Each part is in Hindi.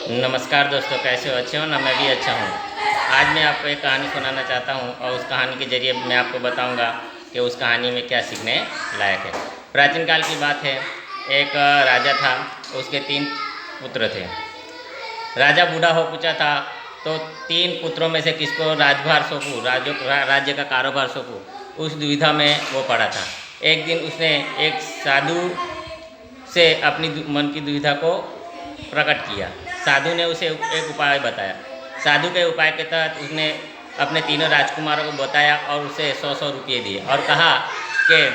नमस्कार दोस्तों, कैसे हो? अच्छे हो ना? मैं भी अच्छा हूँ। आज मैं आपको एक कहानी सुनाना चाहता हूँ और उस कहानी के ज़रिए मैं आपको बताऊँगा कि उस कहानी में क्या सीखने लायक है। प्राचीन काल की बात है। एक राजा था, उसके 3 पुत्र थे। राजा बूढ़ा हो पूछा था, तो 3 पुत्रों में से किसको राजभार सौंपूँ, राज्य का कारोबार सौंपूँ, उस दुविधा में वो पड़ा था। एक दिन उसने एक साधु से अपनी मन की दुविधा को प्रकट किया। साधु ने उसे एक उपाय बताया। साधु के उपाय के तहत उसने अपने तीनों राजकुमारों को बताया और उसे 100-100 रुपये दिए और कहा कि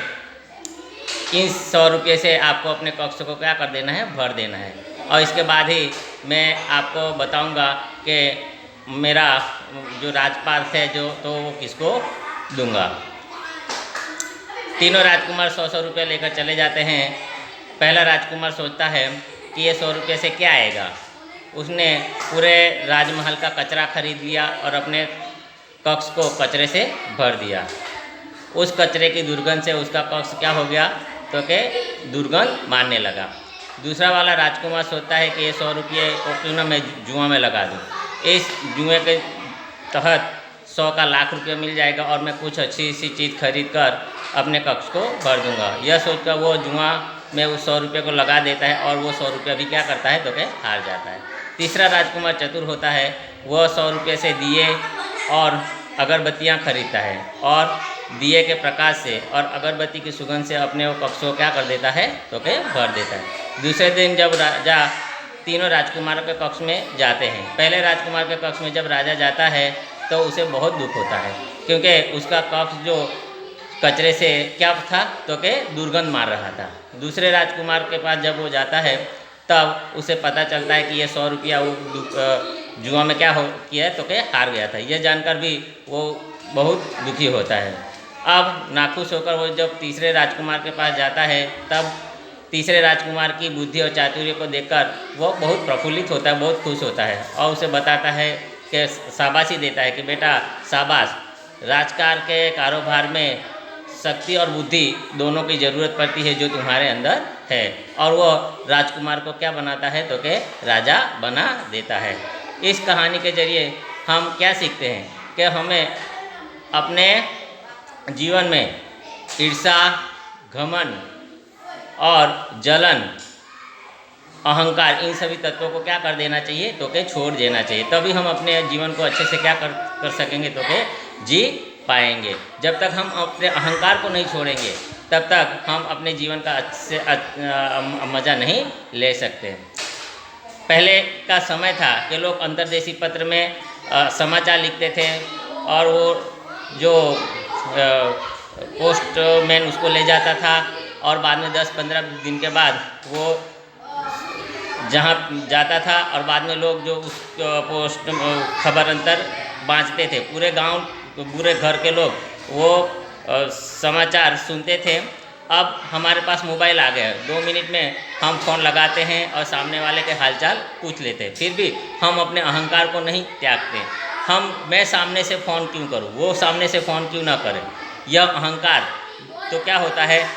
इन 100 रुपये से आपको अपने कक्ष को क्या कर देना है, भर देना है। और इसके बाद ही मैं आपको बताऊंगा कि मेरा जो राजपाट है जो तो वो किसको दूंगा। तीनों राजकुमार 100-100 रुपये लेकर चले जाते हैं। पहला राजकुमार सोचता है कि ये 100 रुपये से क्या आएगा। उसने पूरे राजमहल का कचरा खरीद लिया और अपने कक्ष को कचरे से भर दिया। उस कचरे की दुर्गंध से उसका कक्ष क्या हो गया, तो कि दुर्गंध मारने लगा। दूसरा वाला राजकुमार सोचता है कि ये 100 रुपये को क्यों ना मैं जुआ में लगा दूँ। इस जुए के तहत 100 का लाख रुपये मिल जाएगा और मैं कुछ अच्छी सी चीज़ खरीद कर अपने कक्ष को भर दूंगा। यह सोचकर वो जुआ में उस 100 रुपये को लगा देता है और वो 100 रुपये भी क्या करता है, तो कि हार जाता है। तीसरा राजकुमार चतुर होता है। वह 100 रुपये से दिए और अगरबत्तियाँ खरीदता है और दिए के प्रकाश से और अगरबत्ती की सुगंध से अपने वो कक्ष को क्या कर देता है, तो कि भर देता है। दूसरे दिन जब राजा तीनों राजकुमारों के कक्ष में जाते हैं। पहले राजकुमार के कक्ष में जब राजा जाता है तो उसे बहुत दुख होता है, क्योंकि उसका कक्ष जो कचरे से क्या था, तो कि दुर्गंध मार रहा था। दूसरे राजकुमार के पास जब वो जाता है तब उसे पता चलता है कि ये 100 रुपया वो जुआ में क्या हो किया है, तो कि हार गया था। यह जानकर भी वो बहुत दुखी होता है। अब नाखुश होकर वो जब तीसरे राजकुमार के पास जाता है तब तीसरे राजकुमार की बुद्धि और चातुर्य को देखकर वो बहुत प्रफुल्लित होता है, बहुत खुश होता है और उसे बताता है कि शाबाशी देता है कि बेटा शाबाश, राजकार के कारोबार में शक्ति और बुद्धि दोनों की ज़रूरत पड़ती है जो तुम्हारे अंदर है। और वो राजकुमार को क्या बनाता है, तो कि राजा बना देता है। इस कहानी के ज़रिए हम क्या सीखते हैं कि हमें अपने जीवन में ईर्ष्या, घमंड और जलन, अहंकार, इन सभी तत्वों को क्या कर देना चाहिए, तो कि छोड़ देना चाहिए। तभी हम अपने जीवन को अच्छे से क्या कर सकेंगे, तो कि जी पाएंगे। जब तक हम अपने अहंकार को नहीं छोड़ेंगे तब तक हम अपने जीवन का अच्छे मज़ा नहीं ले सकते। पहले का समय था कि लोग अंतर्देशीय पत्र में समाचार लिखते थे और वो जो पोस्टमैन उसको ले जाता था और बाद में 10-15 दिन के बाद वो जहाँ जाता था और बाद में लोग जो उस पोस्ट खबर अंतर बाँचते थे। पूरे गांव, पूरे घर के लोग वो समाचार सुनते थे। अब हमारे पास मोबाइल आ गया, 2 मिनट में हम फ़ोन लगाते हैं और सामने वाले के हालचाल पूछ लेते हैं। फिर भी हम अपने अहंकार को नहीं त्यागते। मैं सामने से फ़ोन क्यों करूं, वो सामने से फ़ोन क्यों ना करें, यह अहंकार। तो क्या होता है,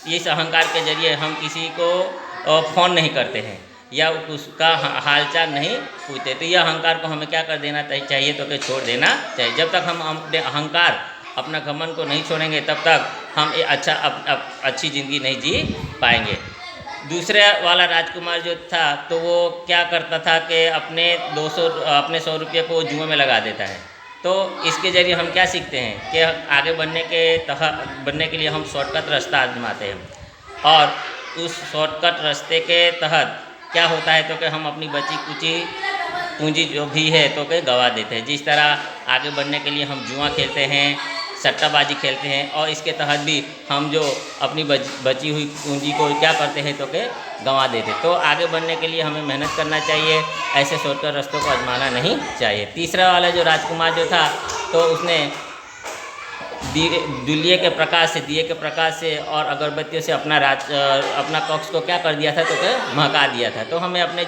इस अहंकार के ज़रिए हम किसी को फ़ोन नहीं करते हैं या उसका हालचाल नहीं पूछते। तो यह अहंकार को हमें क्या कर देना चाहिए, तो कि छोड़ देना चाहिए। जब तक हम अपने अहंकार, अपना घमंड को नहीं छोड़ेंगे तब तक हम अच्छी ज़िंदगी नहीं जी पाएंगे। दूसरे वाला राजकुमार जो था तो वो क्या करता था कि अपने 100 रुपये को जुए में लगा देता है। तो इसके ज़रिए हम क्या सीखते हैं कि आगे बढ़ने के लिए हम शॉर्टकट रास्ता आजमाते हैं और उस शॉर्टकट रास्ते के तहत क्या होता है, तो कि हम अपनी बची कुची पूंजी जो भी है तो कि गंवा देते हैं। जिस तरह आगे बढ़ने के लिए हम जुआ खेलते हैं, सट्टाबाजी खेलते हैं और इसके तहत भी हम जो अपनी बची हुई पूंजी को क्या करते हैं, तो कि गंवा देते हैं। तो आगे बढ़ने के लिए हमें मेहनत करना चाहिए, ऐसे शॉर्टकट रास्तों को आजमाना नहीं चाहिए। तीसरा वाला जो राजकुमार जो था तो उसने दिए के प्रकाश से और अगरबत्तियों से अपना कक्ष को क्या कर दिया था, तो कि महका दिया था। तो हमें अपने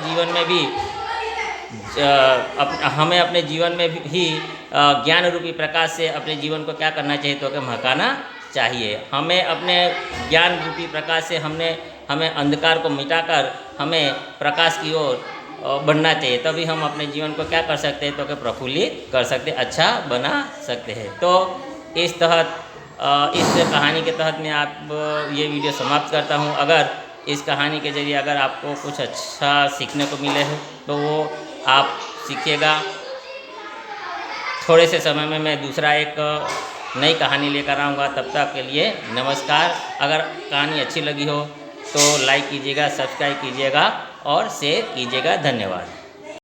जीवन में भी ज्ञान रूपी प्रकाश से अपने जीवन को क्या करना चाहिए, तो कि महकाना चाहिए। हमें अपने ज्ञान रूपी प्रकाश से हमें अंधकार को मिटाकर हमें प्रकाश की ओर बढ़ना चाहिए, तभी हम अपने जीवन को क्या कर सकते हैं, तो कि प्रफुल्लित कर सकते, अच्छा बना सकते हैं। तो इस तहत इस कहानी के तहत मैं ये वीडियो समाप्त करता हूँ। अगर इस कहानी के ज़रिए अगर आपको कुछ अच्छा सीखने को मिले है तो वो आप सीखिएगा। थोड़े से समय में मैं दूसरा एक नई कहानी लेकर आऊँगा। तब तक के लिए नमस्कार। अगर कहानी अच्छी लगी हो तो लाइक कीजिएगा, सब्सक्राइब कीजिएगा और शेयर कीजिएगा। धन्यवाद।